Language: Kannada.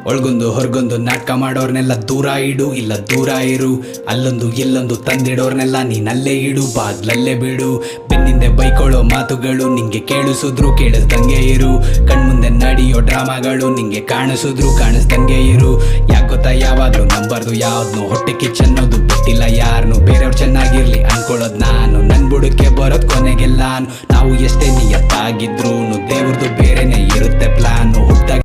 ಒಳಗೊಂದು ಹೊರಗೊಂದು ನಾಟಕ ಮಾಡೋರ್ನೆಲ್ಲ ದೂರ ಇಡು, ಇಲ್ಲ ದೂರ ಇರು. ಅಲ್ಲೊಂದು ಇಲ್ಲೊಂದು ತಂದಿಡೋರ್ನೆಲ್ಲ ನೀನಲ್ಲೇ ಇಡು, ಬಾಗ್ಲಲ್ಲೇ ಬಿಡು. ಬೆನ್ನಿಂದೆ ಬೈಕೊಳ್ಳೋ ಮಾತುಗಳು ನಿಂಗೆ ಕೇಳಿಸಿದ್ರು ಕೇಳಿಸ್ದಂಗೆ ಇರು. ಕಣ್ಮುಂದೆ ನಡೆಯೋ ಡ್ರಾಮಾಗಳು ನಿಂಗೆ ಕಾಣಿಸಿದ್ರು ಕಾಣಿಸ್ದಂಗೆ ಇರು. ಯಾಕೊತ್ತಾ ಯಾವಾಗ್ಲೂ ನಂಬರ್ದು ಯಾವ್ದು ಹೊಟ್ಟೆ ಕಿಚ್ಚನ್ನೋದು ಬಿಟ್ಟಿಲ್ಲ ಯಾರನ್ನು. ಬೇರೆಯವ್ರು ಚೆನ್ನಾಗಿರ್ಲಿ ಅನ್ಕೊಳ್ಳೋದು ನಾನು, ನನ್ ಬುಡಕ್ಕೆ ಬರೋದ್ ಕೊನೆಗೆಲ್ಲಾನು. ನಾವು ಎಷ್ಟೇ ನಿಯತ್ತಾಗಿದ್ರು ದೇವ್ರದ್ದು ಬೇರೆನೆ ಇರುತ್ತೆ ಪ್ಲಾನು. ಹುಟ್ಟಾಗ